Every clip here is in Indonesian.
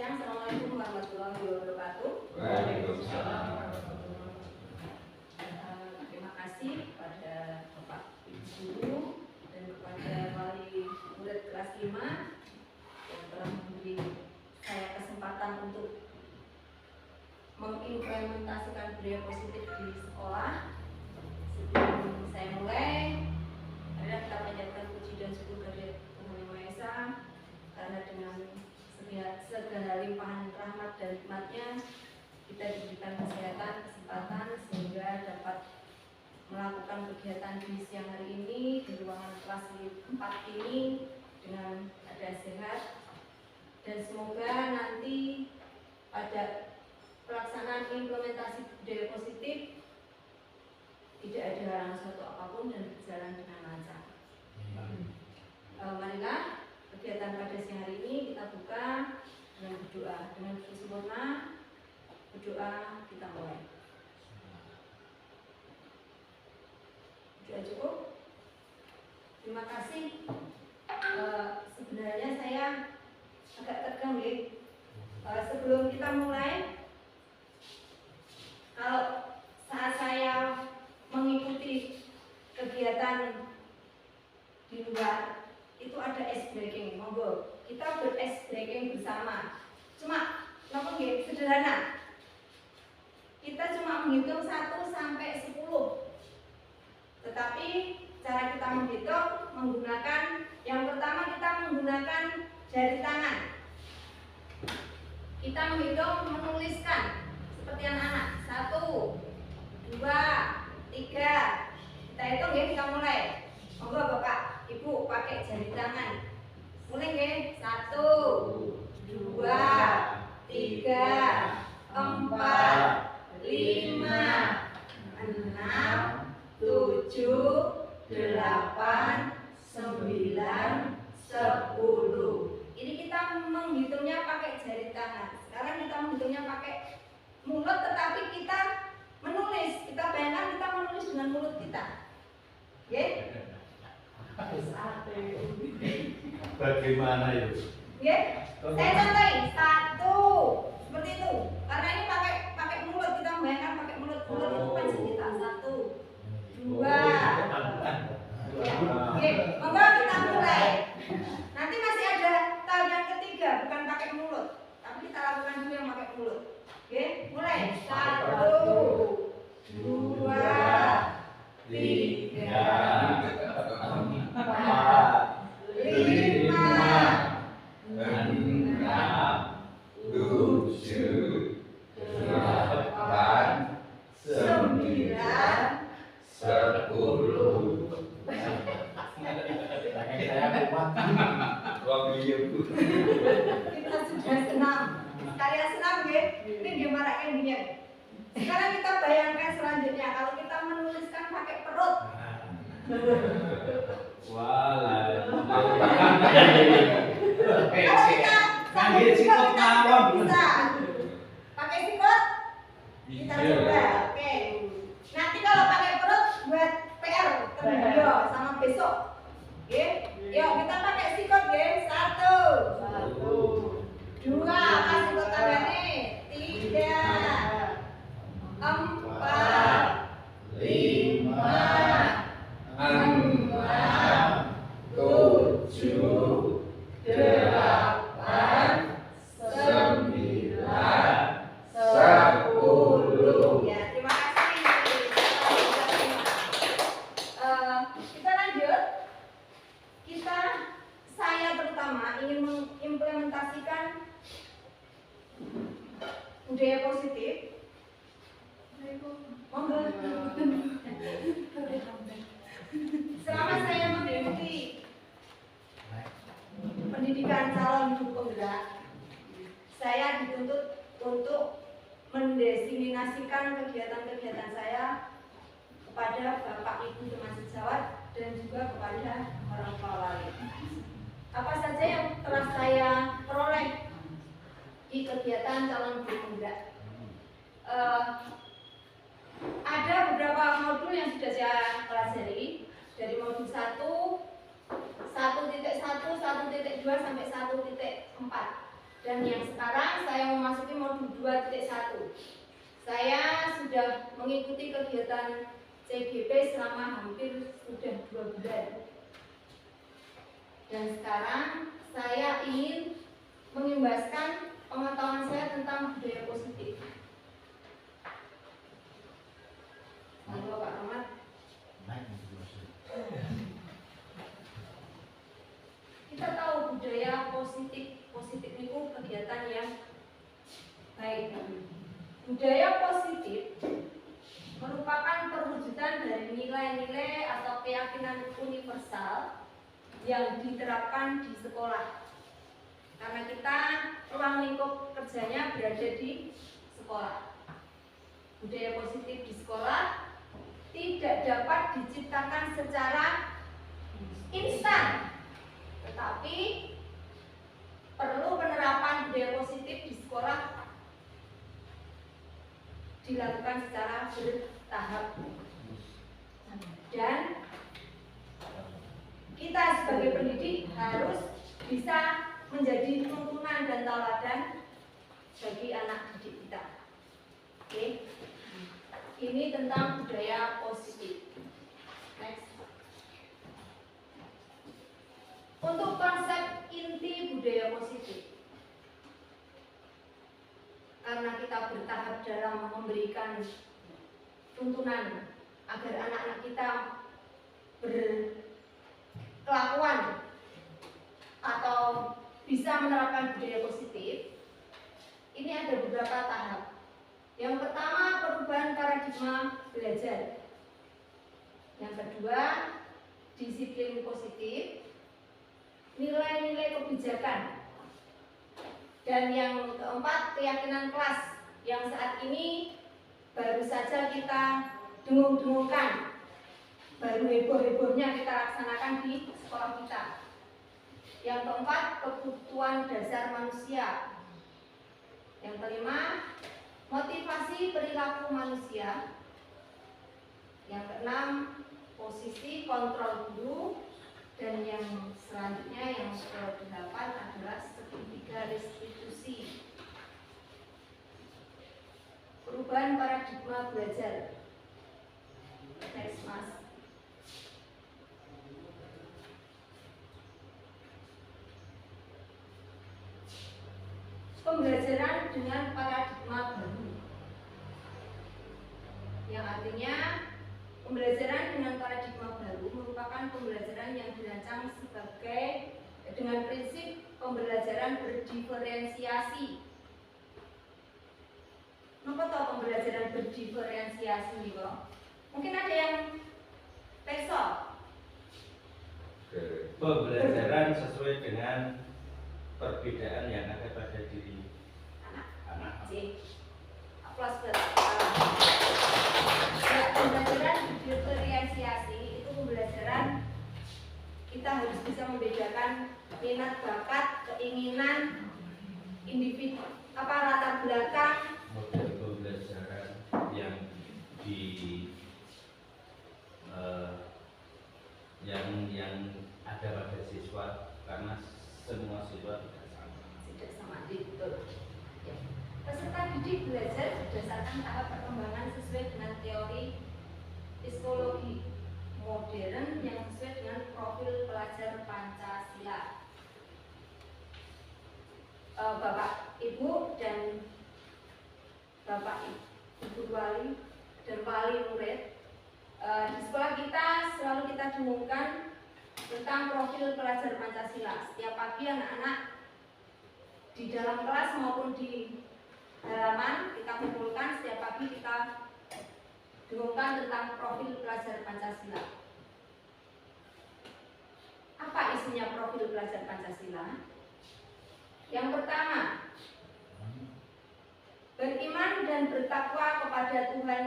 siang. Assalamualaikum warahmatullahi wabarakatuh. Waalaikumsalam. Terima kasih kepada Bapak Ibu Guru dan kepada wali murid kelas 5 yang telah memberi saya kesempatan untuk mengimplementasikan budaya positif di sekolah. Sebelum saya mulai, marilah kita panjatkan puji dan syukur kepada Tuhan Yang Maha Esa, karena dengan segala limpahan rahmat dan nikmat-Nya kita diberikan kesehatan, kesempatan sehingga dapat melakukan kegiatan di siang hari ini di ruangan kelas 4 ini dengan keadaan sehat, dan semoga nanti pada pelaksanaan implementasi budaya positif tidak ada halangan suatu apapun dan berjalan dengan lancar. Marilah kegiatan pada siang hari ini kita buka dengan berdoa. Dengan sempurna berdoa kita mulai. Doa cukup. Terima kasih. Sebenarnya saya agak tegang ya. Sebelum kita mulai, kalau saat saya mengikuti kegiatan di luar itu ada ice breaking, monggo kita ber-ice breaking bersama. Cuma namun sederhana, kita cuma menghitung 1 sampai 10, tetapi cara kita menghitung menggunakan, yang pertama kita menggunakan jari tangan. Kita menghitung, menuliskan seperti anak-anak. 1, 2, 3. Kita hitung ya, kita mulai. Monggo Bapak, Ibu pakai jari tangan. Mulai ya. 1, 2, 3, 4, 5, 6, 7, 8, 9, 10. Ini kita menghitungnya pakai jari tangan. Sekarang kita menghitungnya pakai mulut, tetapi kita menulis. Kita bayangkan kita menulis dengan mulut kita. Oke? Bagaimana itu? Oke? Saya contohin 1 seperti itu. Karena ini pakai mulut, kita bayangkan pakai mulut. Mulut itu kan kita 1, 2. Oke, monggo kita mulai. Nanti masih ada tahap yang ketiga, bukan pakai mulut, tapi kita lakukan dulu yang pakai mulut. Oke, mulai. 1, 2, 3, 4, 5, 6, 7, 8, 9, 10. Kita sudah senang. Sekalian senang ya. Ini gimana endingnya? Sekarang kita bayangkan selanjutnya kalau kita menuliskan pakai perut. Kalau kita sambil sikut bisa pakai sikut, kita coba. Oke. Nanti kalau pakai perut buat PR tervideo sama besok. Oke. Yuk kita pakai sikut ya. 1, 2, pas sikut tangannya. 3, 4, 5, 6, 7, 8, 9, 10. Ya, terima kasih. Kita lanjut. Saya terutama ingin mengimplementasikan budaya positif. Selama saya mengikuti pendidikan calon guru penggerak, saya dituntut untuk mendesiminasikan kegiatan-kegiatan saya kepada Bapak Ibu teman sejawat dan juga kepada orang tua wali. Apa saja yang telah saya peroleh di kegiatan calon guru penggerak? Ada beberapa modul yang sudah saya pelajari, dari modul 1, 1.1, 1.2 sampai 1.4. Dan yang sekarang saya memasuki modul 2.1. Saya sudah mengikuti kegiatan CGP selama hampir sudah 2 bulan. Dan sekarang saya ingin mengimbaskan pengetahuan saya tentang budaya positif. Halo Pak Rahmat. Kita tahu budaya positif itu kegiatan yang baik. Budaya positif merupakan perwujudan dari nilai-nilai atau keyakinan universal yang diterapkan di sekolah. Karena kita ruang lingkup kerjanya berada di sekolah. Budaya positif di sekolah tidak dapat diciptakan secara instan, tetapi perlu penerapan budaya positif di sekolah dilakukan secara bertahap. Dan kita sebagai pendidik harus bisa menjadi tuntunan dan tauladan bagi anak didik kita. Oke. Ini tentang budaya positif. Next. Untuk konsep inti budaya positif, karena kita bertahap dalam memberikan tuntunan agar anak-anak kita berkelakuan atau bisa menerapkan budaya positif, ini ada beberapa tahap. Yang pertama, perubahan paradigma belajar. Yang kedua, disiplin positif, nilai-nilai kebijakan. Dan yang keempat, keyakinan kelas yang saat ini baru saja kita dengung-dengungkan, baru heboh-hebohnya kita laksanakan di sekolah kita. Yang keempat, kebutuhan dasar manusia. Yang kelima, motivasi perilaku manusia. Yang keenam, posisi kontrol guru. Dan yang selanjutnya yang ke-8 adalah segitiga restitusi. Perubahan paradigma belajar. Next, Mas. Pembelajaran dengan paradigma baru, yang artinya pembelajaran dengan paradigma baru merupakan pembelajaran yang dirancang sebagai dengan prinsip pembelajaran berdiferensiasi. Apa tahu pembelajaran berdiferensiasi nih, Bang? Mungkin ada yang peso. Pembelajaran sesuai dengan perbedaan yang ada pada diri anak. Plus pembelajaran diferensiasi itu pembelajaran kita harus bisa membedakan minat, bakat, keinginan individu, latar belakang. Model pembelajaran yang yang ada pada siswa, karena semua siswa tidak sama, betul. Peserta didik belajar berdasarkan tahap perkembangan sesuai dengan teori psikologi modern yang sesuai dengan profil pelajar Pancasila. Bapak, Ibu, dan Bapak, Ibu wali dan wali murid, di sekolah kita selalu kita dengungkan tentang profil pelajar Pancasila. Setiap pagi anak-anak di dalam kelas maupun di halaman kita kumpulkan, setiap pagi kita dengungkan tentang profil pelajar Pancasila. Apa isinya profil pelajar Pancasila? Yang pertama, beriman dan bertakwa kepada Tuhan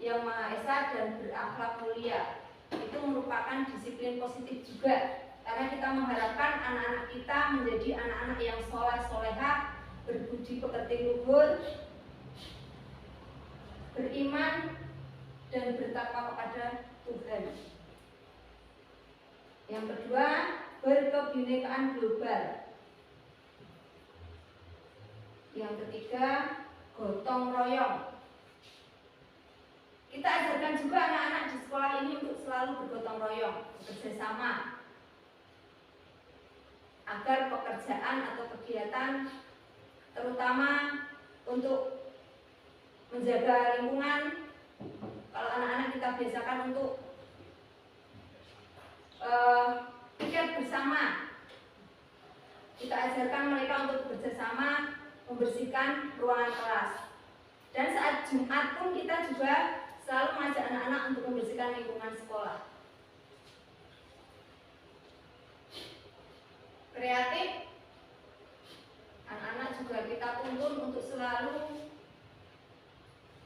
Yang Maha Esa dan berakhlak mulia. Itu merupakan disiplin positif juga, karena kita mengharapkan anak-anak kita menjadi anak-anak yang soleh-solehah, berbudi pekerti luhur, beriman dan bertakwa kepada Tuhan. Yang kedua, berkebinekaan global. Yang ketiga, gotong royong. Kita ajarkan juga anak-anak di sekolah ini untuk selalu bergotong royong, bekerja sama, agar pekerjaan atau kegiatan terutama untuk menjaga lingkungan, kalau anak-anak kita biasakan untuk piket bersama, kita ajarkan mereka untuk bekerja sama membersihkan ruangan kelas. Dan saat Jumat pun kita juga selalu mengajak anak-anak untuk membersihkan lingkungan sekolah. Kreatif, anak-anak juga kita tuntun untuk selalu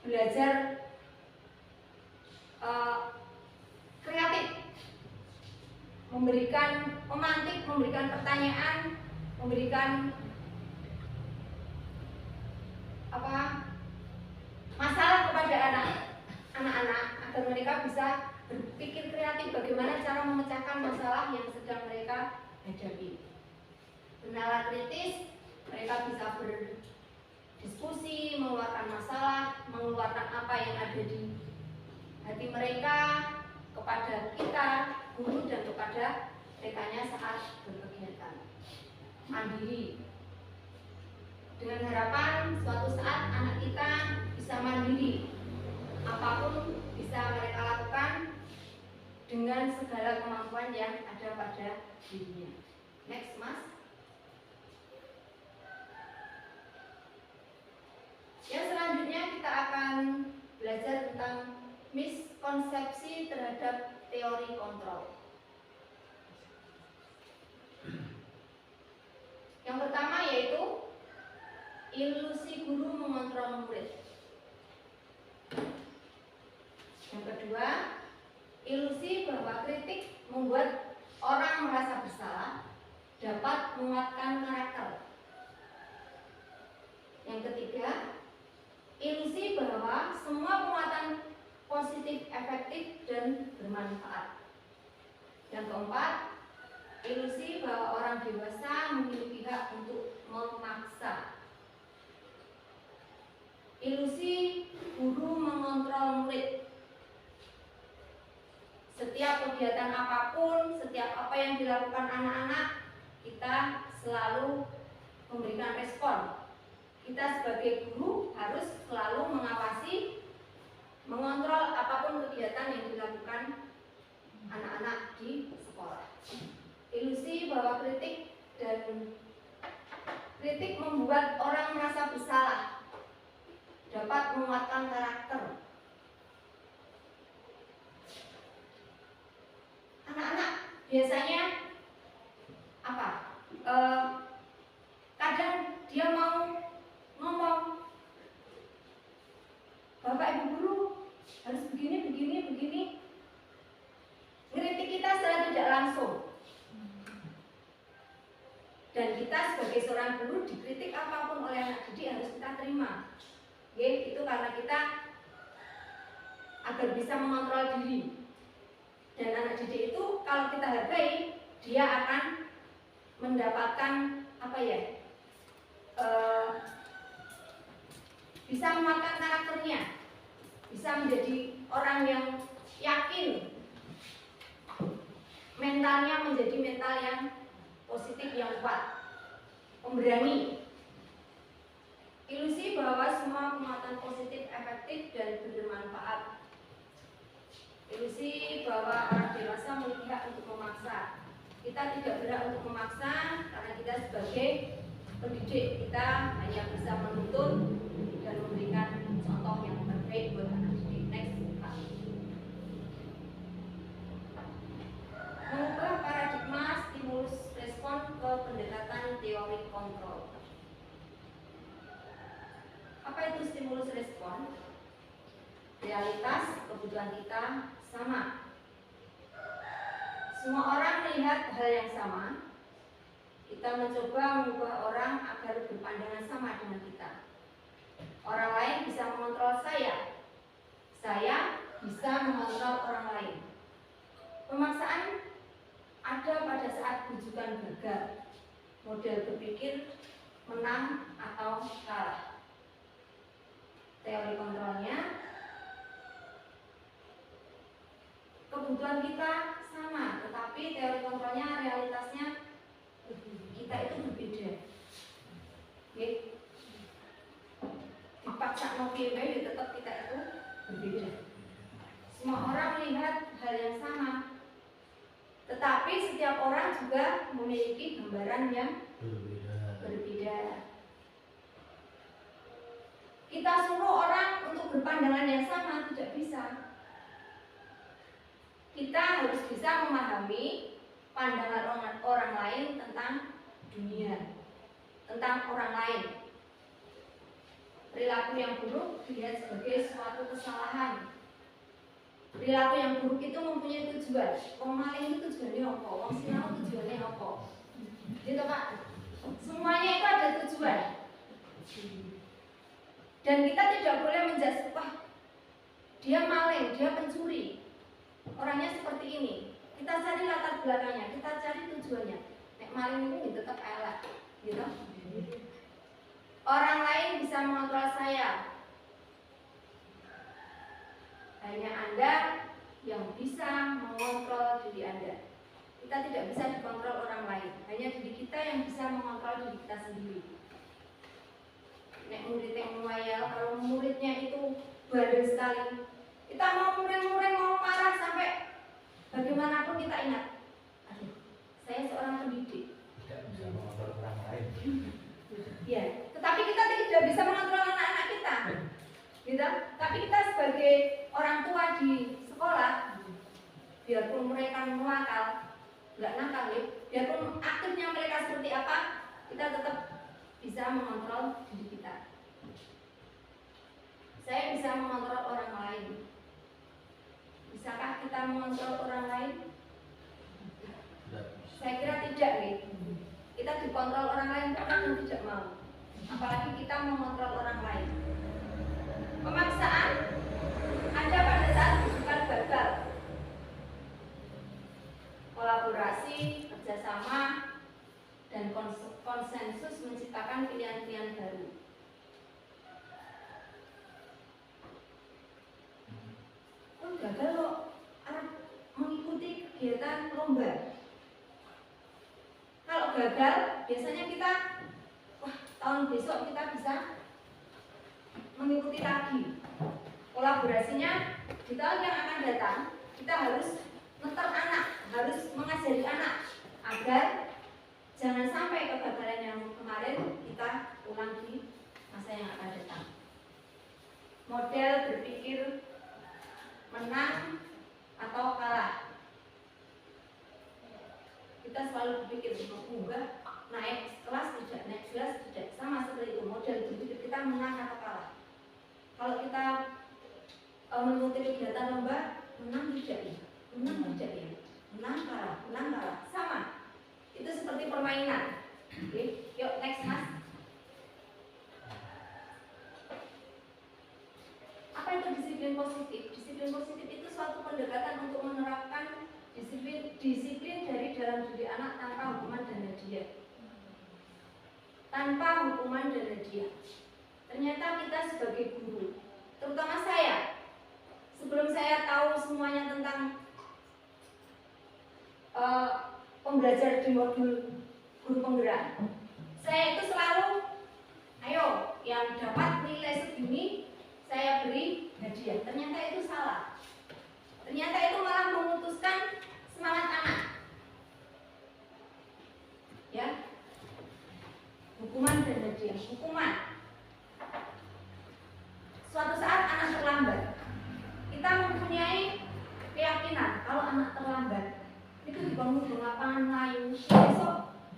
belajar kreatif, memantik, memberikan pertanyaan, memberikan masalah kepada anak-anak agar mereka bisa berpikir kreatif bagaimana cara memecahkan masalah yang sedang mereka hadapi. Bernalar kritis, mereka bisa berdiskusi, mengeluarkan masalah, mengeluarkan apa yang ada di hati mereka kepada kita, guru, dan kepada rekannya saat berkegiatan. Mandiri, dengan harapan suatu saat anak kita bisa mandiri, apapun bisa mereka lakukan dengan segala kemampuan yang ada pada dirinya. Next, Mas. Yang selanjutnya kita akan belajar tentang miskonsepsi terhadap teori kontrol. Yang pertama yaitu ilusi guru mengontrol murid. Yang kedua, ilusi bahwa kritik membuat orang merasa bersalah dapat menguatkan karakter. Yang ketiga, ilusi bahwa semua penguatan positif efektif dan bermanfaat. Yang keempat, ilusi bahwa orang dewasa memiliki hak untuk memaksa. Ilusi guru mengontrol murid. Setiap kegiatan apapun, setiap apa yang dilakukan anak-anak, kita selalu memberikan respon. Kita sebagai guru harus selalu mengawasi, mengontrol apapun kegiatan yang dilakukan anak-anak di sekolah. Ilusi bahwa kritik membuat orang merasa bersalah, dapat menguatkan karakter. Anak-anak biasanya apa? Kadang dia mau ngomong, Bapak Ibu guru harus begini. Kritik kita secara tidak langsung. Dan kita sebagai seorang guru dikritik apapun oleh anak didik harus kita terima. Itu karena kita agar bisa mengontrol diri. Dan anak didik itu kalau kita hargai, dia akan mendapatkan bisa menguatkan karakternya, bisa menjadi orang yang yakin, mentalnya menjadi mental yang positif, yang kuat, pemberani. Ilusi bahwa semua penguatan positif efektif dan bermanfaat. Ilusi bahwa orang dewasa memiliki hak untuk memaksa. Kita tidak berhak untuk memaksa karena kita sebagai pendidik, kita hanya bisa menuntun dan memberikan contoh yang terbaik buat anak didik. Next, Pak. Mengubah paradigma stimulus respon ke pendekatan teori kontrol. Apa itu stimulus respon? Realitas kebutuhan kita sama. Semua orang melihat hal yang sama. Kita mencoba mengubah orang agar berpandangan sama dengan kita. Orang lain bisa mengontrol saya. Saya bisa mengontrol orang lain. Pemaksaan ada pada saat rujukan gagal. Model berpikir menang atau kalah. Teori kontrolnya, kebutuhan kita sama, tetapi teori kontrolnya realitasnya kita itu berbeda. Oke. Dipaksa mau pilih, tetap kita itu berbeda. Semua orang melihat hal yang sama, tetapi setiap orang juga memiliki gambaran yang berbeda. Kita suruh orang untuk berpandangan yang sama tidak bisa. Kita harus bisa memahami pandangan orang lain tentang dunia, tentang orang lain. Perilaku yang buruk dilihat sebagai suatu kesalahan. Perilaku yang buruk itu mempunyai tujuan. Pemaling itu tujuannya apa? Wong sinau tujuannya apa? Gitu Pak. Semuanya itu ada tujuan. Dan kita tidak boleh menjudge, wah dia maling, dia pencuri, orangnya seperti ini. Kita cari latar belakangnya, kita cari tujuannya. Nek maling itu tetap elak, gitu. Orang lain bisa mengontrol saya. Hanya Anda yang bisa mengontrol diri Anda. Kita tidak bisa dikontrol orang lain. Hanya diri kita yang bisa mengontrol diri kita sendiri. Nek murid yang ngayal, kalau muridnya itu bandel sekali, kita mau murid-murid mau marah sampai bagaimanapun kita ingat, aduh, saya seorang pendidik, Tidak bisa mengontrol orang lain. ya, tetapi kita tidak bisa mengontrol anak-anak kita, gitu. Tapi kita sebagai orang tua di sekolah, biarpun mereka nakal, nggak nakal ya, biarpun aktifnya mereka seperti apa, kita tetap bisa mengontrol diri kita. Saya bisa mengontrol orang lain. Bisakah kita mengontrol orang lain? Saya kira tidak, nih. Kita dikontrol orang lain karena tidak mau. Apalagi kita mengontrol orang lain. Pemaksaan ada pada saat bukan gagal. Kolaborasi, kerjasama, dan konsensus menciptakan pilihan-pilihan baru. Gagal kok mengikuti kegiatan lomba. Kalau gagal, biasanya kita, wah tahun besok kita bisa mengikuti lagi. Kolaborasinya di tahun yang akan datang, kita harus ngeter anak, harus mengajari anak agar jangan sampai kegagalan yang kemarin kita ulang di masa yang akan datang. Model berpikir menang atau kalah. Kita selalu berpikir mengunggah, naik kelas tidak, naik kelas tidak, sama seperti itu. Model berpikir kita menang atau kalah. Kalau kita mengikuti kegiatan lomba, menang tidak ya, menang tidak ya, menang kalah, sama. Itu seperti permainan. Oke, yuk next mas. Apa itu disiplin positif? Disiplin positif itu suatu pendekatan untuk menerapkan disiplin dari dalam diri anak tanpa hukuman dan hadiah. Tanpa hukuman dan hadiah. Ternyata kita sebagai guru, terutama saya, sebelum saya tahu semuanya tentang pembelajar di modul guru penggerak, saya itu selalu, ayo yang dapat nilai segini saya beri hadiah. Ternyata itu salah. Ternyata itu malah memutuskan semangat anak. Ya, hukuman dan hadiah. Hukuman. Suatu saat anak terlambat, kita mempunyai keyakinan kalau anak terlambat itu dibangun di lapangan lain,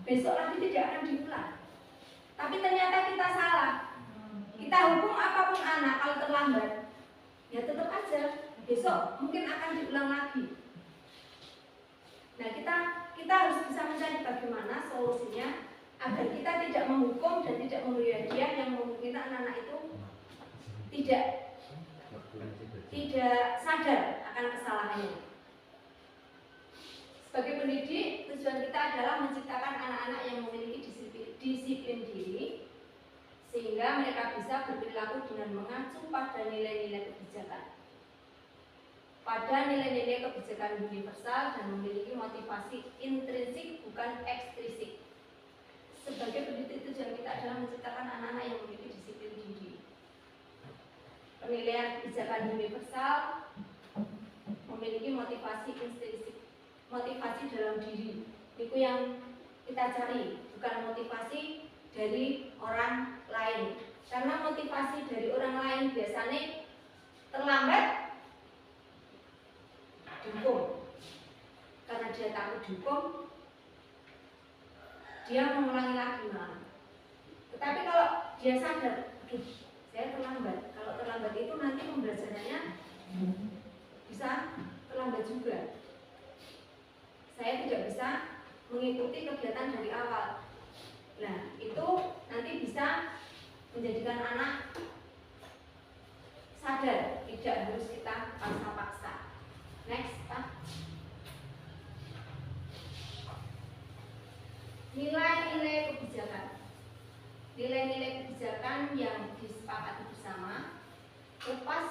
besok lagi tidak akan diulang. Tapi ternyata kita salah. Kita hukum apapun anak kalau terlambat, ya tetap aja besok mungkin akan diulang lagi. Nah kita harus bisa mencari bagaimana solusinya agar kita tidak menghukum dan tidak memberi hadiah yang memungkinkan anak-anak itu tidak sadar akan kesalahannya. Sebagai pendidik, tujuan kita adalah menciptakan anak-anak yang memiliki disiplin diri sehingga mereka bisa berperilaku dengan mengacu pada nilai-nilai kebijakan. Pada nilai-nilai kebijakan universal dan memiliki motivasi intrinsik bukan ekstrinsik. Sebagai pendidik, tujuan kita adalah menciptakan anak-anak yang memiliki disiplin diri. Penilaian kebijakan universal memiliki motivasi intrinsik, motivasi dalam diri. Itu yang kita cari, bukan motivasi dari orang lain. Karena motivasi dari orang lain biasanya terlambat dihukum. Karena dia takut dihukum, dia mengulangi lagi malah. Tetapi kalau dia sadar, saya terlambat. Kalau terlambat itu nanti pembelajarannya bisa terlambat juga. Saya tidak bisa mengikuti kegiatan dari awal. Nah, itu nanti bisa menjadikan anak sadar, tidak harus kita paksa-paksa. Next, Pak. Nilai-nilai kebijakan. Nilai-nilai kebijakan yang disepakati bersama. Lepas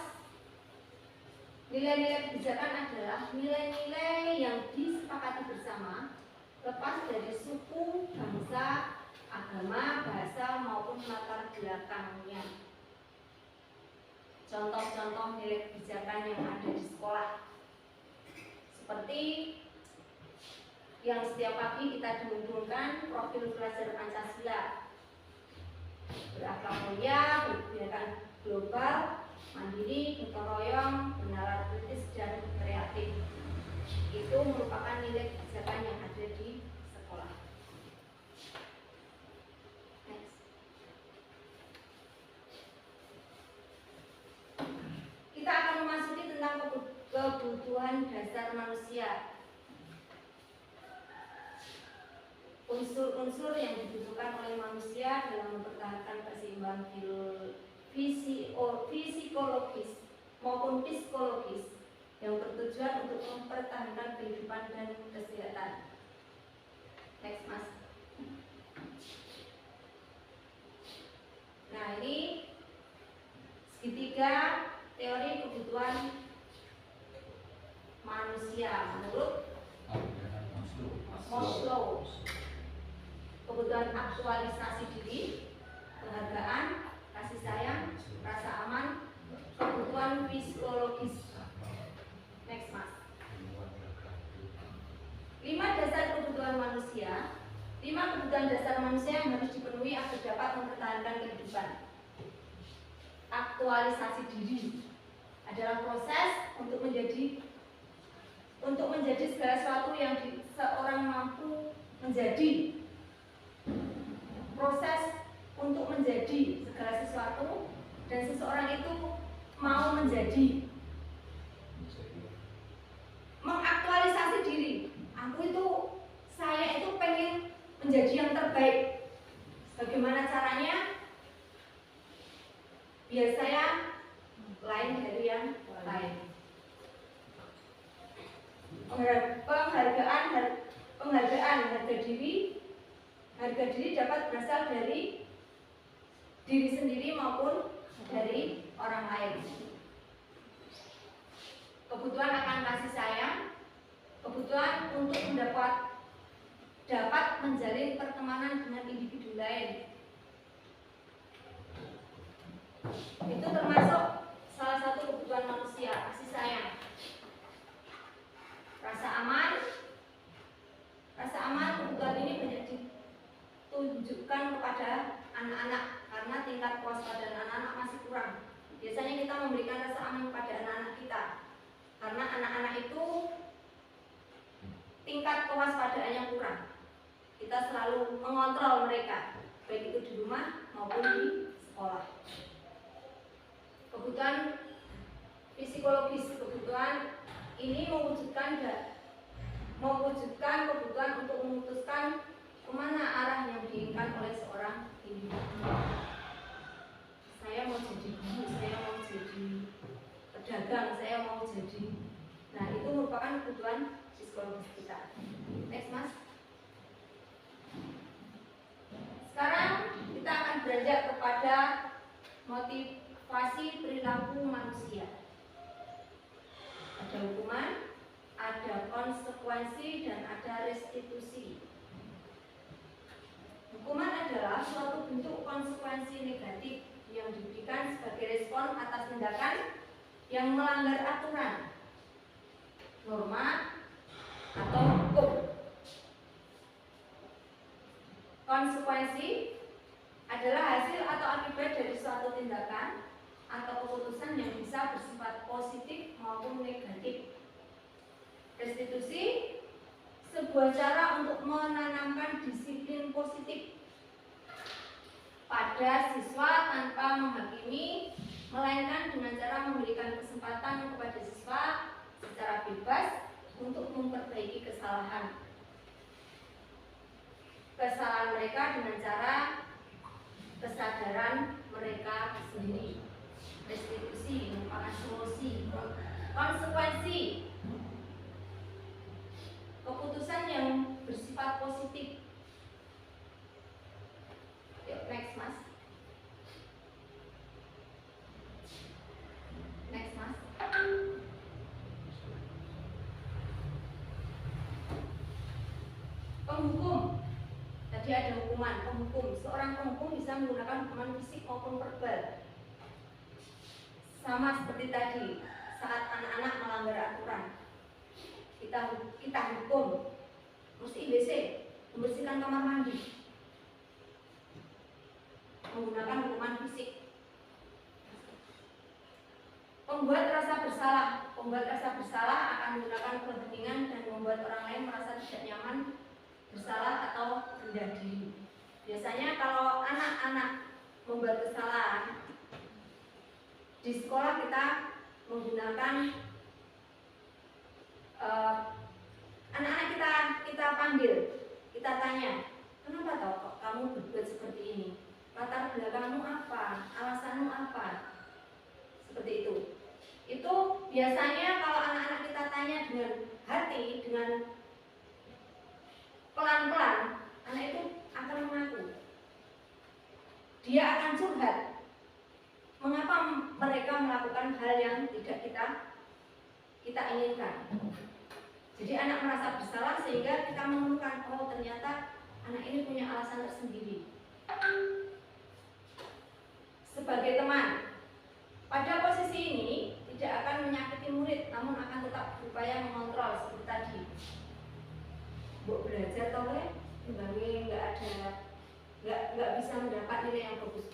nilai-nilai kebijakan adalah nilai-nilai yang disepakati bersama, lepas dari suku, bangsa, agama, bahasa maupun latar belakangnya. Contoh-contoh nilai kebijakan yang ada di sekolah, seperti yang setiap pagi kita dengungkan profil pelajar Pancasila, berakhlak mulia, berkebijakan global, mandiri, gotong royong, bernalar kritis dan kreatif. Itu merupakan nilai kebijakan yang ada di sekolah. Next. Kita akan memasuki tentang kebutuhan dasar manusia. Unsur-unsur yang dibutuhkan oleh manusia dalam mempertahankan keseimbangan psikologis maupun psikologis yang bertujuan untuk mempertahankan kehidupan dan kesehatan. Next, Mas. Nah, ini segitiga teori kebutuhan manusia menurut Maslow. Kebutuhan aktualisasi diri, penghargaan, kasih sayang, rasa aman, kebutuhan psikologis. Next, Mas. 5 dasar kebutuhan manusia. 5 kebutuhan dasar manusia yang harus dipenuhi agar dapat mempertahankan kehidupan. Aktualisasi diri adalah proses untuk menjadi segala sesuatu yang seorang mampu menjadi. Proses untuk menjadi segala sesuatu dan seseorang itu mau menjadi. Mengaktualisasi diri. Saya itu pengen menjadi yang terbaik. Bagaimana caranya? Biar saya lain dari yang lain. Penghargaan harga diri dapat berasal dari diri sendiri maupun dari orang lain. Kebutuhan akan kasih sayang, kebutuhan untuk dapat menjalin pertemanan dengan individu lain. Itu termasuk salah satu kebutuhan manusia, kasih sayang. Rasa aman, kebutuhan ini banyak ditunjukkan kepada anak-anak karena tingkat kewaspadaan anak-anak masih kurang. Biasanya kita memberikan rasa aman kepada anak-anak kita karena anak-anak itu tingkat kewaspadaannya kurang. Kita selalu mengontrol mereka, baik itu di rumah maupun di sekolah. Kebutuhan psikologis, kebutuhan ini mewujudkan kebutuhan untuk memutuskan kemana arah yang diinginkan oleh seorang individu. Saya mau jadi guru, saya mau jadi pedagang, saya mau jadi. Nah, itu merupakan kebutuhan psikologis kita. Next, Mas. Sekarang kita kita akan beranjak kepada motivasi perilaku manusia. Ada hukuman, ada konsekuensi, dan ada restitusi. Hukuman adalah suatu bentuk konsekuensi negatif yang diberikan sebagai respon atas tindakan yang melanggar aturan, norma, atau hukum. Konsekuensi adalah hasil atau akibat dari suatu tindakan atau keputusan yang bisa bersifat positif maupun negatif. Restitusi sebuah cara untuk menanamkan disiplin positif pada siswa tanpa menghakimi, melainkan dengan cara memberikan kesempatan kepada siswa secara bebas untuk memperbaiki kesalahan mereka dengan cara kesadaran mereka sendiri. Restitusi merupakan solusi. Konsekuensi keputusan yang bersifat positif. Yuk, next mas. Next mas. Penghukum. Tadi ada hukuman, penghukum. Seorang penghukum bisa menggunakan hukuman fisik maupun verbal. Sama seperti tadi, saat anak-anak melanggar aturan, kita hukum, mesti IBC, membersihkan kamar mandi, menggunakan hukuman fisik. Pembuat rasa bersalah akan menggunakan kepentingan dan membuat orang lain merasa tidak nyaman, bersalah atau rendah diri. Biasanya kalau anak-anak membuat kesalahan di sekolah, kita menggunakan anak-anak kita panggil, kita tanya, kenapa toh kok kamu berbuat seperti ini? Latar belakangmu apa? Alasanmu apa? Seperti itu. Itu biasanya kalau anak-anak kita tanya dengan hati, dengan pelan-pelan, anak itu akan mengaku. Dia akan curhat. Mengapa mereka melakukan hal yang tidak kita inginkan? Jadi anak merasa bersalah sehingga kita menemukan, oh ternyata anak ini punya alasan tersendiri. Sebagai teman, pada posisi ini tidak akan menyakiti murid, namun akan tetap berupaya mengontrol seperti tadi. Bu belajar tau ya, nggak bisa mendapat nilai yang bagus.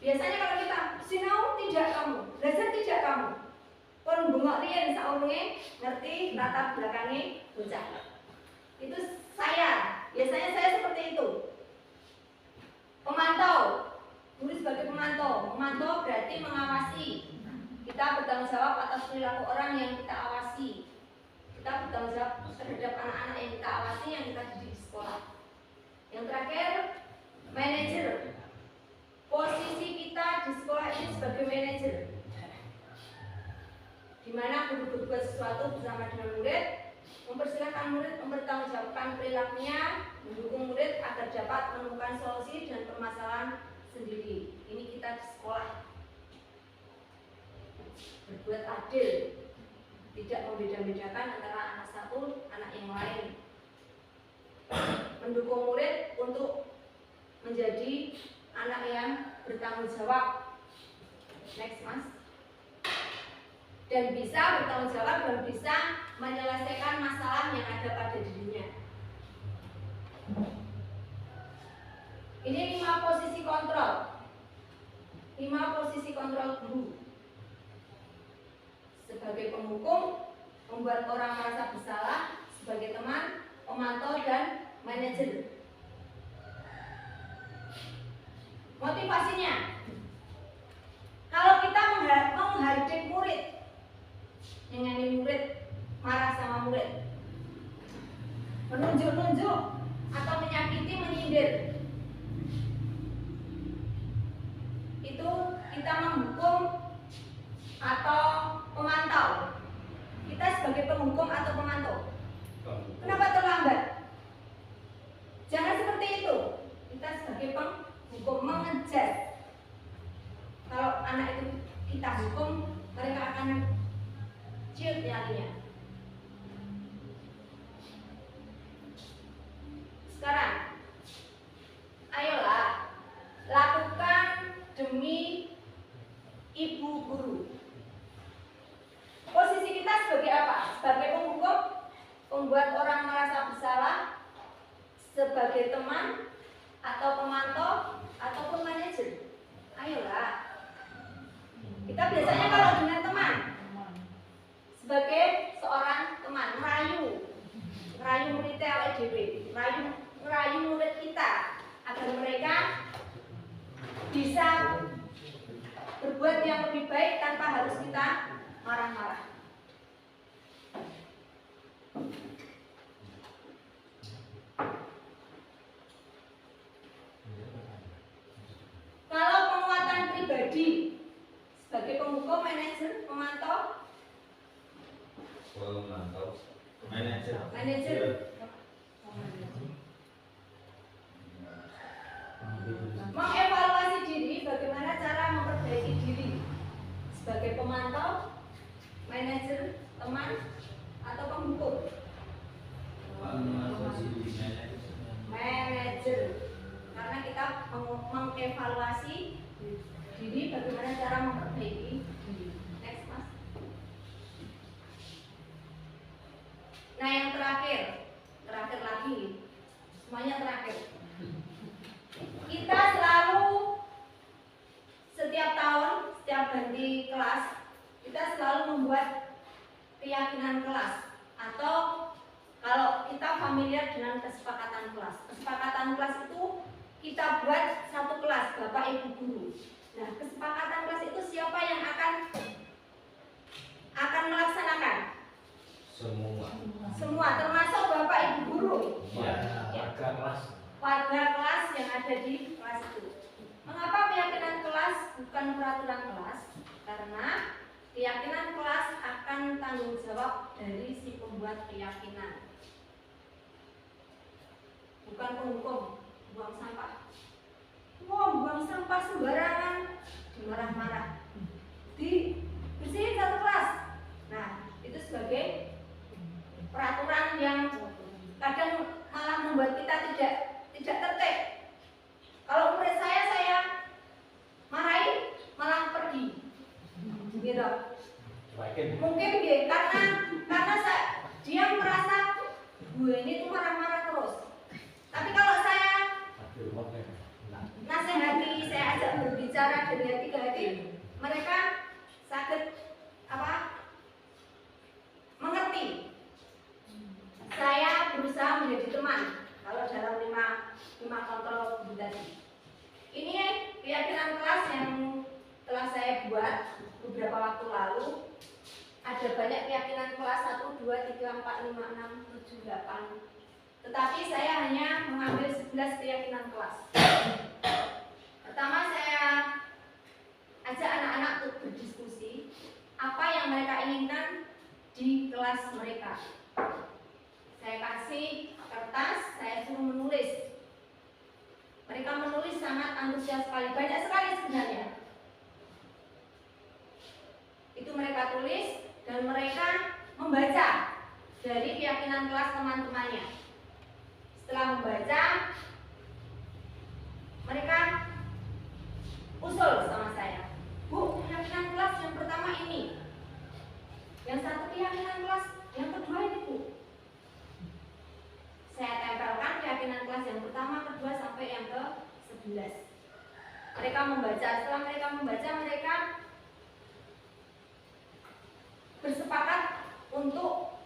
Biasanya kalau kita sinau tidak kamu, belajar tidak kamu. Pun bungok riyen saurunge ngerti latar belakangnya bocah. Itu biasanya saya seperti itu. Pemantau, murid sebagai pemantau. Memantau berarti mengawasi. Kita bertanggung jawab atas perilaku orang yang kita awasi. Kita bertanggung jawab terhadap anak-anak yang kita awasi, yang kita didik di sekolah. Yang terakhir, manajer. Posisi kita di sekolah ini sebagai manajer, di mana guru berbuat sesuatu bersama dengan murid, mempersilahkan murid mempertanggungjawabkan perilakunya, mendukung murid agar dapat menemukan solusi dan permasalahan sendiri. Ini kita di sekolah. Berbuat adil, tidak membeda-bedakan antara anak satu, anak yang lain. Mendukung murid untuk menjadi anak yang bertanggung jawab. Next mas. Dan bisa bertanggung jawab dan bisa menyelesaikan masalah yang ada pada dirinya. Ini 5 posisi kontrol. 5 posisi kontrol guru. Sebagai penghukum, membuat orang merasa bersalah. Sebagai teman, pemantau, dan manajer. Motivasinya, kalau kita menghardik murid, nyengani murid, marah sama murid, menunjuk-nunjuk atau menyakiti, menyindir, itu kita menghukum atau pemantau. Kita sebagai penghukum atau pemantau, kenapa terlambat? Jangan seperti itu. Kita sebagai penghukum. hukum mengejar. Kalau anak itu kita hukum, mereka akan ciut nyalinya. Sekarang, ayolah lakukan demi ibu guru. Posisi kita sebagai apa? Sebagai penghukum, membuat orang merasa bersalah, sebagai teman, atau pemantau, ataupun manajer. Ayolah. Kita biasanya kalau dengan teman, sebagai seorang teman, merayu muridnya LEDW, merayu murid kita agar mereka bisa berbuat yang lebih baik tanpa harus kita marah-marah. Kalau penguatan pribadi sebagai penghukum, manajer, pemantau, manajer mengevaluasi diri, bagaimana cara memperbaiki diri sebagai pemantau, manajer, teman, atau penghukum. Manajer, karena kita mengevaluasi diri, bagaimana cara memperbaiki diri. Next, Mas. Nah, yang terakhir lagi, semuanya terakhir. Kita selalu setiap tahun, setiap ganti kelas, kita selalu membuat keyakinan kelas, atau kalau kita familiar dengan kesepakatan kelas. Kesepakatan kelas itu kita buat satu kelas, Bapak Ibu guru. Nah, kesepakatan kelas itu siapa yang akan melaksanakan? Semua, termasuk Bapak Ibu guru. Warga kelas yang ada di kelas itu. Mengapa keyakinan kelas bukan peraturan kelas? Karena keyakinan kelas akan tanggung jawab dari si pembuat keyakinan, bukan penghukum. Buang sampah, buang sampah sembarangan, dimarah-marah, dibersihin satu kelas. Nah, itu sebagai peraturan yang kadang malah membuat kita tidak tertib. Kalau murid saya marahin, malah pergi, gitu. Mungkin dia karena dia merasa gue ini tuh marah-marah terus. Tapi kalau saya nasihati, saya ajak berbicara dari hati ke hati, mereka sakit mengerti. Saya berusaha menjadi teman kalau dalam lima kontrol tadi. Ini keyakinan kelas yang telah saya buat beberapa waktu lalu. Ada banyak keyakinan kelas 1, 2, 3, 4, 5, 6, 7, 8. Tetapi saya hanya mengambil 11 keyakinan kelas. Pertama, saya ajak anak-anak untuk berdiskusi apa yang mereka inginkan di kelas mereka. Saya kasih kertas, saya suruh menulis. Mereka menulis sangat antusias sekali, banyak sekali sebenarnya. Itu mereka tulis dan mereka membaca dari keyakinan kelas teman-temannya. Setelah membaca, mereka usul sama saya, Bu, keyakinan kelas yang pertama ini, yang satu keyakinan kelas yang kedua ini, Bu. Saya tempelkan keyakinan kelas yang pertama, kedua, sampai yang ke-11. Mereka membaca, setelah mereka membaca, mereka bersepakat untuk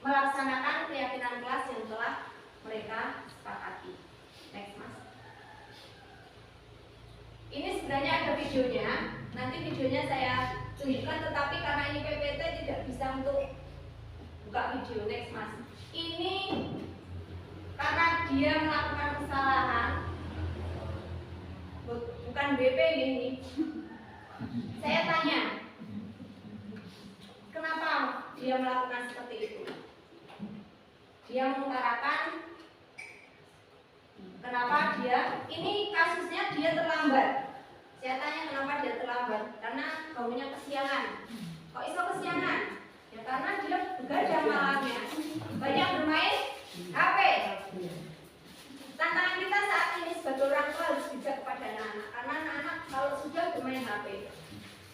melaksanakan keyakinan kelas yang telah mereka sepakati. Next, Mas. Ini sebenarnya ada videonya. Nanti videonya saya tunjukkan, tetapi karena ini PPT tidak bisa untuk buka video. Next, Mas. Ini karena dia melakukan kesalahan, bukan BP ini. Saya tanya, kenapa dia melakukan seperti itu? Dia mengutarakan Kenapa dia? Ini kasusnya dia terlambat. Saya tanya kenapa dia terlambat? Karena bangunnya kesiangan. Kok iso kesiangan? Ya karena dia begadang malamnya. Banyak bermain HP. Tantangan kita saat ini sebagai orang tua harus bijak kepada anak-anak. Karena anak-anak kalau sudah bermain HP,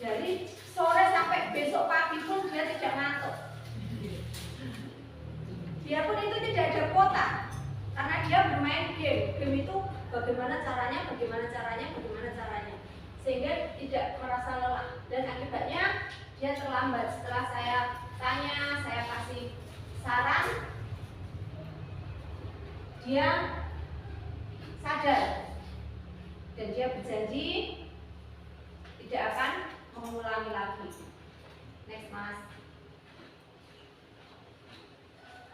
dari sore sampai besok pagi pun dia tidak ngantuk. Dia pun itu tidak ada kuota. Karena dia bermain game. Game itu bagaimana caranya, sehingga tidak merasa lelah. Dan akibatnya dia terlambat. Setelah saya tanya, saya kasih saran, dia sadar dan dia berjanji tidak akan mengulangi lagi. Next mas.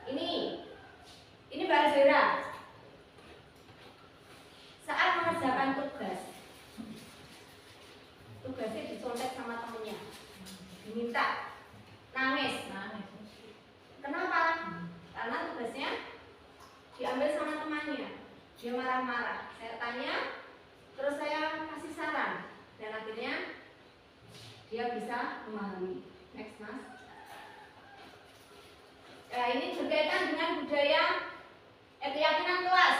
Ini Mbak Zera saat mengerjakan tugasnya dicontek sama temennya, diminta, nangis. Kenapa? Karena tugasnya diambil sama temannya, dia marah-marah. Saya tanya, terus saya kasih saran, dan akhirnya dia bisa memahami. Next mas. Ini berkaitan dengan budaya keyakinan kelas.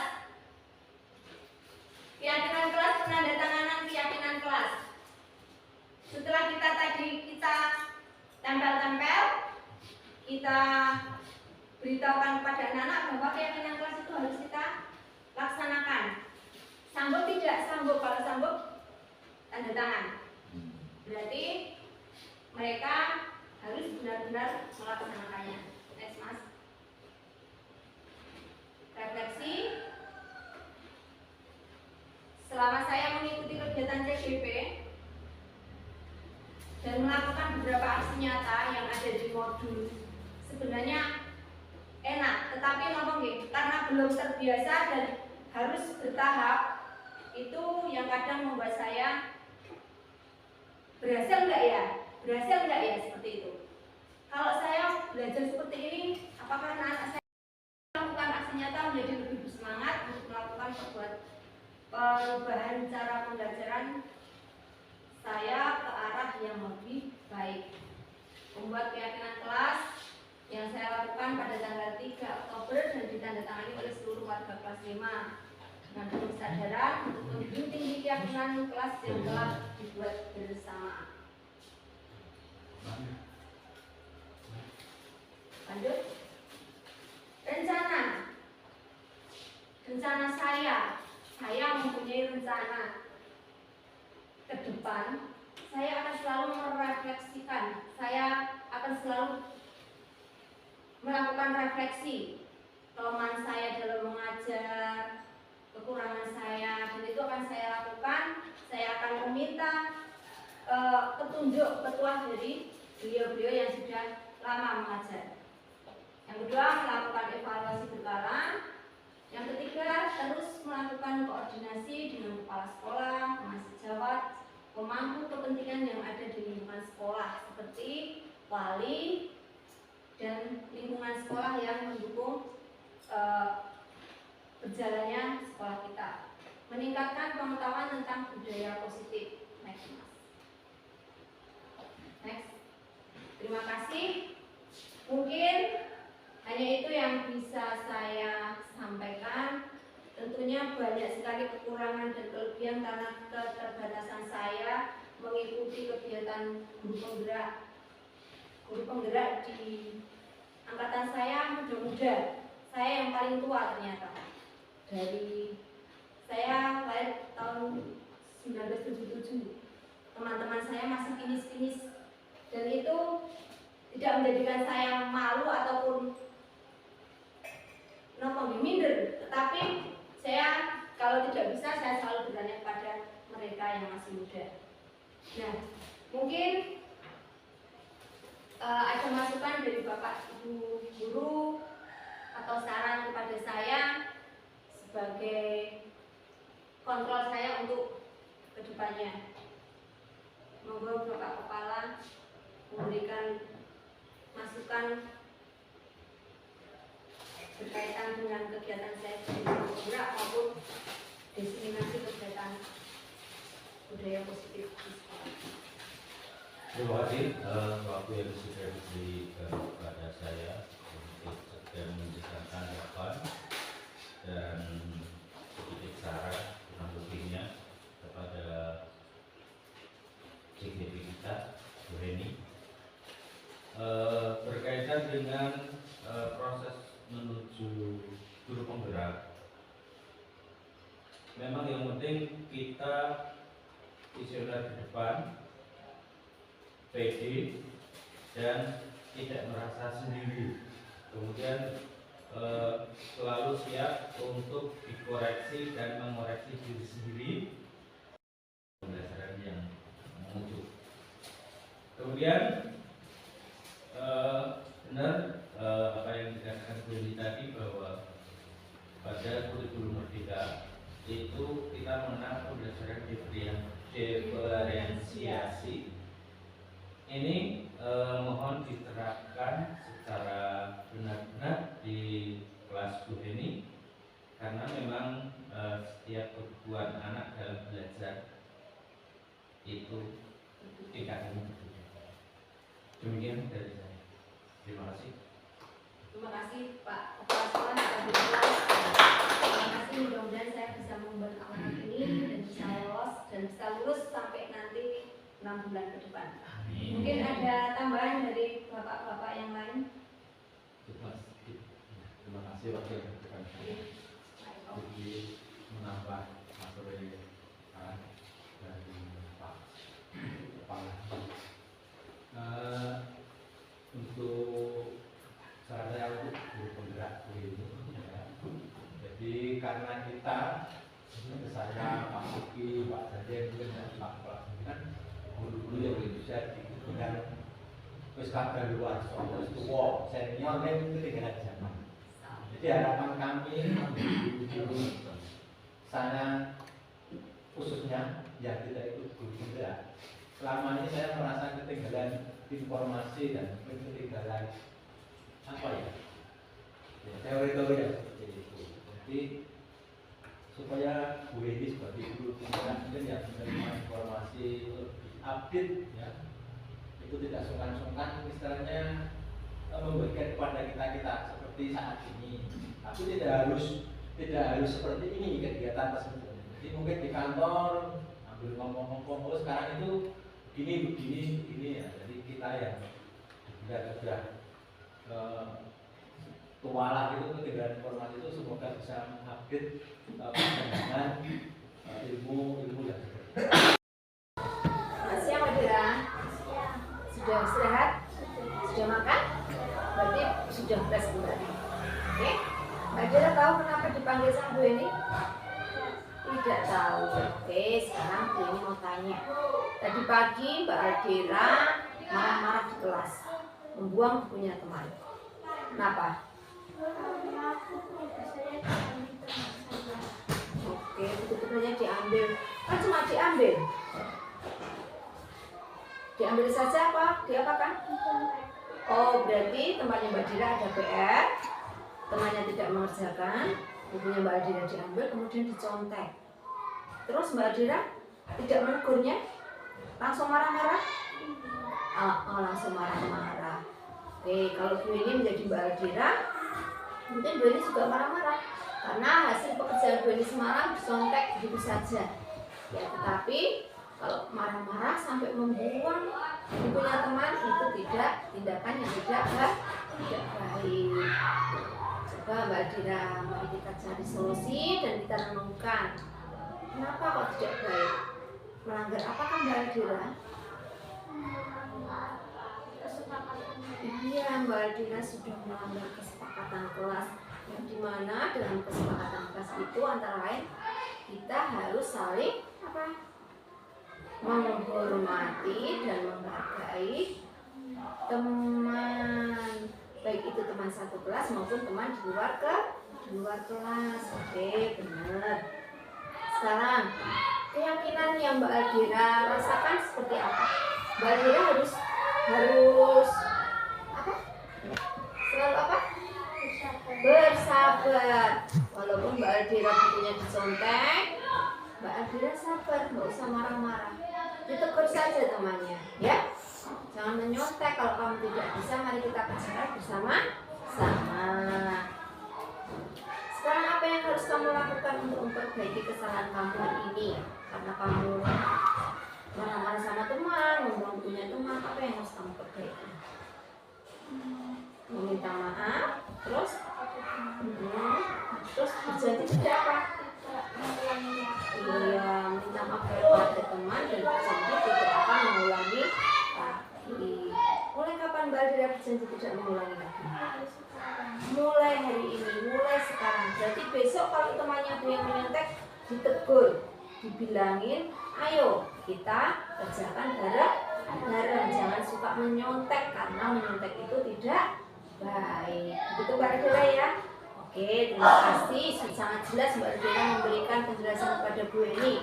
Keyakinan kelas, penandatanganan keyakinan kelas. Setelah kita tempel-tempel, kita beritahukan kepada anak-anak bahwa keyakinan kelas itu harus kita laksanakan. Sanggup tidak? Sanggup. Kalau sanggup, tanda tangan. Berarti mereka harus benar-benar melaksanakannya. Next mas. Refleksi. Selama saya mengikuti kegiatan CGP dan melakukan beberapa aksi nyata yang ada di modul, sebenarnya enak, tetapi karena belum terbiasa dan harus bertahap, itu yang kadang membuat saya berhasil nggak ya seperti itu. Kalau saya belajar seperti ini, apakah anak saya melakukan aksi nyata menjadi lebih bersemangat untuk melakukan perubahan cara pembelajaran saya ke arah yang lebih baik. Membuat keyakinan kelas yang saya lakukan pada tanggal 3 Oktober dan ditandatangani oleh seluruh warga kelas 5 dengan penuh kesadaran untuk menjunjung tinggi keyakinan kelas yang telah dibuat bersama. Lanjut. Rencana saya mempunyai rencana ke depan. Saya akan selalu merefleksikan, saya akan selalu melakukan refleksi kelemahan saya dalam mengajar, kekurangan saya, dan itu akan saya lakukan. Saya akan meminta petunjuk petuah dari beliau-beliau yang sudah lama mengajar. Yang kedua, melakukan evaluasi berkala. Yang ketiga, terus melakukan koordinasi dengan kepala sekolah, pengasih jawab, pemangku kepentingan yang ada di lingkungan sekolah seperti wali dan lingkungan sekolah yang mendukung berjalannya sekolah kita. Meningkatkan pengetahuan tentang budaya positif. Next. Terima kasih. Mungkin hanya itu yang bisa saya sampaikan. Tentunya banyak sekali kekurangan dan kelebihan karena keterbatasan saya mengikuti kegiatan guru penggerak di angkatan saya muda-muda. Saya yang paling tua ternyata. Dari saya lahir tahun 1977. Teman-teman saya masih kinis-kinis, dan itu tidak menjadikan saya malu ataupun minder, tetapi saya kalau tidak bisa, saya selalu bertanya kepada mereka yang masih muda. Nah, mungkin ada masukan dari Bapak Ibu guru atau saran kepada saya sebagai kontrol saya untuk kedepannya. Monggo Bapak Kepala memberikan masukan. berkaitan dengan kegiatan saya di penggerak maupun diseminasi kegiatan budaya positif di sekolah. Terima kasih waktu yang sudah diberikan kepada saya untuk sedang menjelaskan harapan dan sedikit saran kurang lebihnya kepada CGP kita, Bu Heni, berkaitan dengan proses menuju guru penggerak. Memang yang penting kita visioner di depan, pede dan tidak merasa sendiri. Kemudian selalu siap untuk dikoreksi dan mengoreksi diri sendiri pembelajaran yang muncul. Kemudian benar apa yang dikatakan Bu Heni tadi bahwa pada kurikulum merdeka itu kita mengenal pembelajaran diferensiasi. Ini mohon diterapkan secara benar-benar di kelas Bu Heni karena memang setiap kebutuhan anak dalam belajar itu tingkatnya berbeda. Demikian dari saya. Terima kasih. Terima kasih Pak Kepala Sekolah dan Bu Kelas. Terima kasih, mudah-mudahan saya bisa membuat anak ini dan bisa lolos dan bisa lulus sampai nanti 6 bulan ke depan. Mungkin ada tambahan dari bapak-bapak yang lain. Terima kasih waktu yang diberikan saya. Jadi menambah materi dari Pak Kepala. Untuk saya untuk guru penggerak ini, ya. Jadi karena kita, saya Pak Suki, Pak Jaden, dan Pak Kepala kan guru-guru yang bisa dengan wis kadar luar soal tua senior kan ketinggalan zaman. Jadi harapan kami guru sana khususnya yang tidak ikut guru penggerak, selama ini saya merasa ketinggalan informasi dan ketinggalan apa ya, teori-teori yang seperti itu. Jadi supaya Bu Heni sebagai guru penggerak yang menerima informasi lebih update, ya, itu tidak sungkan-sungkan istilahnya memberikan kepada kita seperti saat ini. Tapi tidak harus seperti ini kegiatan tersebut. Jadi mungkin di kantor ambil ngomong-ngomong, oh sekarang itu begini ya. Jadi kita yang sudah tualah itu ketinggalan informasi itu semoga bisa mengupdate perkembangan ilmu yang Siang Mbak Dira. Sudah istirahat? Sudah makan? Berarti sudah fresh kembali. Oke? Mbak Dira tahu kenapa dipanggil sama Bu Heni? Tidak tahu. Oke, sekarang Bu Heni mau tanya. Tadi pagi Mbak Dira marah-marah di kelas, membuang bukunya teman. Kenapa? Oke, buku-bukunya diambil. Kan cuma diambil. Diambil saja apa? Diapakan? Oh, berarti temannya Mbak Dira ada PR, temannya tidak mengerjakan, bukunya Mbak Dira diambil, kemudian dicontek. Terus Mbak Dira tidak menegurnya, langsung marah-marah? Oh, langsung marah-marah. Oke, kalau Bu Heni menjadi Mbak Dira, mungkin Bu Heni juga marah-marah karena hasil pekerjaan Bu Heni semalam dicontek begitu saja. Ya, tetapi kalau marah-marah sampai membuang bukunya teman itu tindakan yang tidak baik. Coba Mbak Dira, mari kita cari solusi dan kita renungkan. Kenapa kok tidak baik? Melanggar apa kan Mbak Dira? Iya, Mbak Dira sudah melanggar kesepakatan kelas, yang dimana dalam kesepakatan kelas itu antara lain kita harus saling menghormati dan menghargai teman, baik itu teman satu kelas maupun teman di luar kelas. Oke, benar. Sekarang keyakinan yang Mbak Dira rasakan seperti apa? Mbak Dira harus apa? Selalu apa? Bersatu. sabar. Walaupun Mbak Aldira bukunya dicontek, Mbak Aldira sabar, nggak usah marah-marah. Ditegur saja temannya, ya. Jangan menyontek. Kalau kamu tidak bisa, mari kita kerjakan bersama-sama. Sekarang apa yang harus kamu lakukan untuk memperbaiki kesalahan kamu ini? Karena kamu marah-marah sama teman, membuang punya teman, apa yang harus kamu perbaiki? Meminta maaf, terus berjanji tidak apa? Iya, minta maaf kepada teman dan berjanji tidak akan mengulangi lagi. Mulai kapan Mbak Aldira berjanji tidak mengulangi lagi? Mulai hari ini, mulai sekarang. Berarti besok kalau temannya ada yang menyontek, ditegur, dibilangin, ayo kita kerjakan bareng-bareng. Jangan suka menyontek karena menyontek itu tidak baik. Begitu Mbak Aldira ya. Oke, terima kasih. Sangat jelas Mbak Aldira memberikan penjelasan kepada Bu Eni.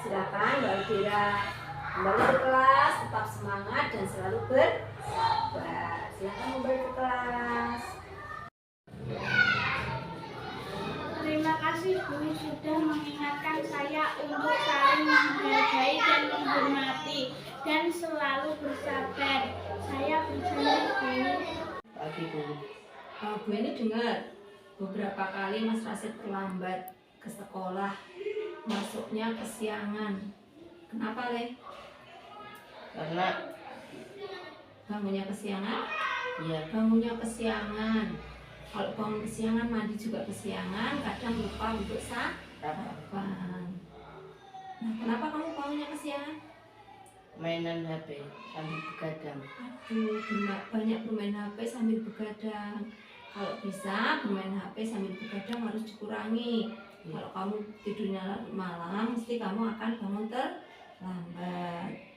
Silakan Mbak Aldira kembali ke kelas, tetap semangat dan selalu bersabar. Silakan kembali ke kelas. Terima kasih Bu sudah mengingatkan saya untuk saling menghargai dan menghormati dan selalu bersabar. Saya berjanji Bu. Pagi Bu. Bu Eni dengar beberapa kali Mas Rasid terlambat ke sekolah, masuknya kesiangan. Kenapa Le? Karena Bangunnya kesiangan? ya Bangunnya kesiangan. Kalau bangun kesiangan, mandi juga kesiangan, kadang lupa untuk sarapan. Nah, kenapa kamu bangunnya kesiangan? mainan HP sambil begadang. Aduh, banyak bermain HP sambil begadang. Kalau bisa bermain HP sambil begadang harus dikurangi. Kalau kamu tidurnya malam, mesti kamu akan bangun terlambat.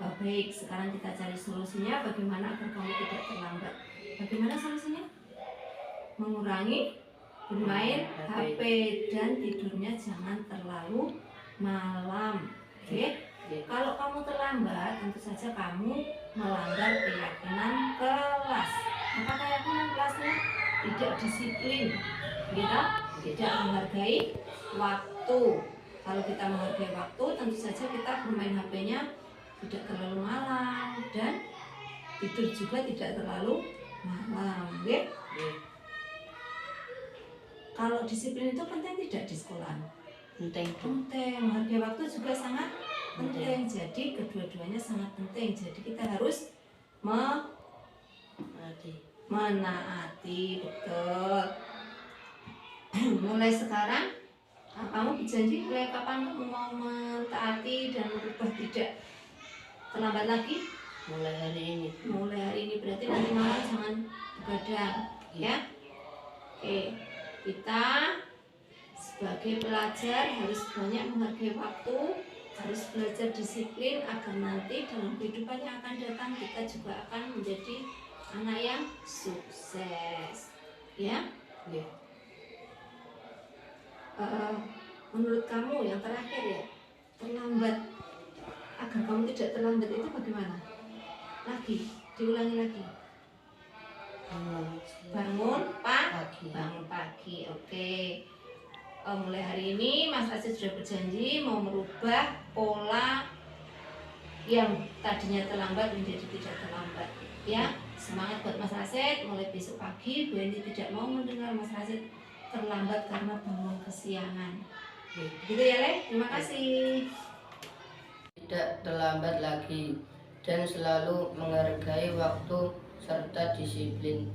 Baik, sekarang kita cari solusinya bagaimana agar kamu tidak terlambat. Bagaimana solusinya? Mengurangi bermain HP dan tidurnya jangan terlalu malam. Oke? Kalau kamu terlambat, tentu saja kamu melanggar keyakinan kelas. Apa keyakinan kelasnya? Tidak disiplin, kita tidak menghargai waktu. Kalau kita menghargai waktu, tentu saja kita bermain HP-nya tidak terlalu malam dan tidur juga tidak terlalu malam. Oke? Kalau disiplin itu penting tidak di sekolah? Penting. Penting. Menghargai waktu juga sangat penting. Jadi kedua-duanya sangat penting. Jadi kita harus menaati, betul. Mulai sekarang kamu berjanji mulai kapan kamu mau mentaati dan berubah tidak terlambat lagi? Mulai hari ini. Mulai hari ini, berarti nanti malam jangan begadang, ya. Oke, kita sebagai pelajar harus banyak menghargai waktu, harus belajar disiplin agar nanti dalam kehidupan yang akan datang kita juga akan menjadi anak yang sukses, ya. Menurut kamu yang terakhir ya, terlambat, agar kamu tidak terlambat itu bagaimana? Lagi, diulangi lagi. Bangun pagi, oke. Mulai hari ini Mas Rasid sudah berjanji mau merubah pola yang tadinya terlambat menjadi tidak terlambat, ya. Semangat buat Mas Rasid. Mulai besok pagi Bu Eni tidak mau mendengar Mas Rasid terlambat karena bangun kesiangan. Gitu ya Le, terima kasih. Tidak terlambat lagi dan selalu menghargai waktu serta disiplin.